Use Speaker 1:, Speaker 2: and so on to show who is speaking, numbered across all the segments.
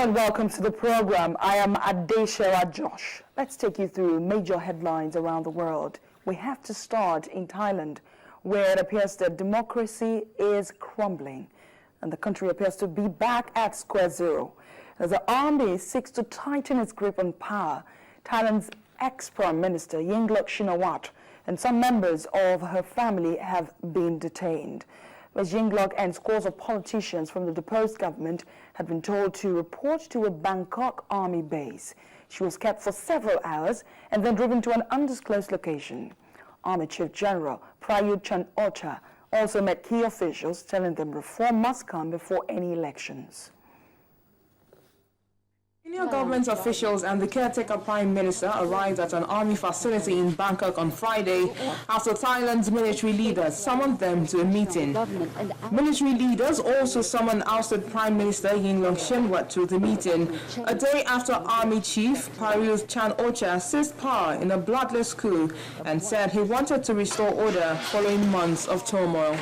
Speaker 1: and welcome to the program. I am Adeshara Josh. Let's take you through major headlines around the world. We have to start in Thailand, where it appears that democracy is crumbling and the country appears to be back at square zero. As the army seeks to tighten its grip on power, Thailand's ex-Prime Minister Yingluck and some members of her family have been detained. Ms. Yingluck and scores of politicians from the deposed government had been told to report to a Bangkok army base. She was kept for several hours and then driven to an undisclosed location. Army Chief General Prayut Chan-o-cha also met key officials, telling them reform must come before any elections.
Speaker 2: Senior government officials and the caretaker prime minister arrived at an army facility in Bangkok on Friday after Thailand's military leaders summoned them to a meeting. Military leaders also summoned ousted Prime Minister Yingluck to the meeting, a day after Army Chief Prayut Chan-o-cha seized power in a bloodless coup and said he wanted to restore order following months of turmoil.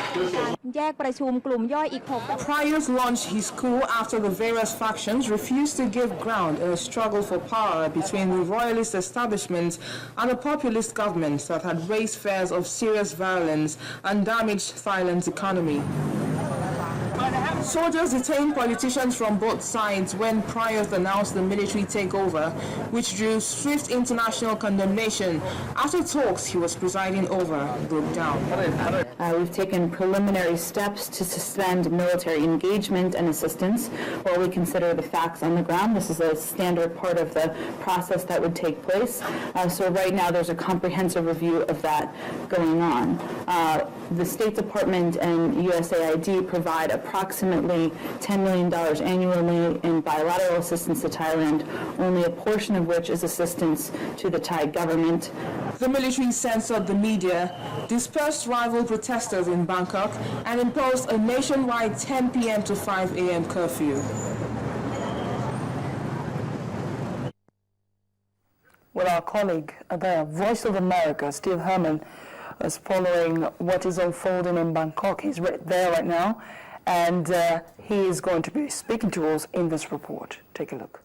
Speaker 2: Prayut launched his coup after the various factions refused to give ground in a struggle for power between the royalist establishment and the populist government that had raised fears of serious violence and damaged Thailand's economy. Soldiers detained politicians from both sides when Prayut announced the military takeover, which drew swift international condemnation after talks he was presiding over broke down.
Speaker 3: We've taken preliminary steps to suspend military engagement and assistance while we consider the facts on the ground. This is a standard part of the process that would take place. So right now there's a comprehensive review of that going on. The State Department and USAID provide approximately $10 million annually in bilateral assistance to Thailand, only a portion of which is assistance to the Thai government.
Speaker 2: The military censored the media, dispersed rival protesters in Bangkok, and imposed a nationwide 10 p.m. to 5 a.m. curfew.
Speaker 1: Well, our colleague there, Voice of America, Steve Herman, is following what is unfolding in Bangkok. He's right there right now, and he is going to be speaking to us in this report. Take a look.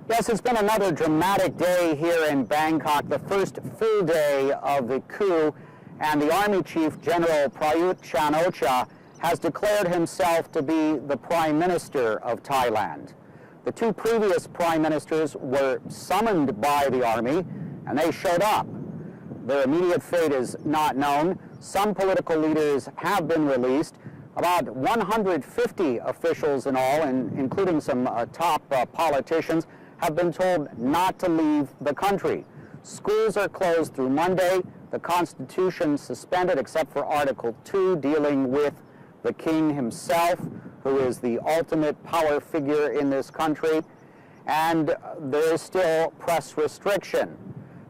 Speaker 4: Yes, it's been another dramatic day here in Bangkok, the first full day of the coup, and the Army Chief General Prayut Chan-o-cha has declared himself to be the Prime Minister of Thailand. The two previous Prime Ministers were summoned by the Army, and they showed up. Their immediate fate is not known. Some political leaders have been released. About 150 officials in all, including some top politicians, have been told not to leave the country. Schools are closed through Monday. The Constitution suspended except for Article 2 dealing with the king himself, who is the ultimate power figure in this country. And there is still press restriction.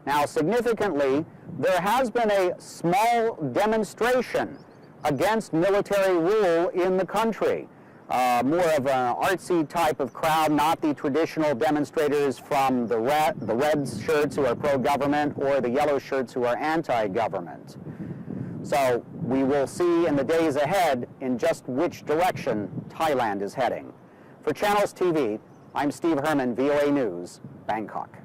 Speaker 4: Now, significantly, there has been a small demonstration against military rule in the country. More of an artsy type of crowd, not the traditional demonstrators from the red shirts who are pro-government or the yellow shirts who are anti-government. So we will see in the days ahead in just which direction Thailand is heading. For Channels TV, I'm Steve Herman, VOA News, Bangkok.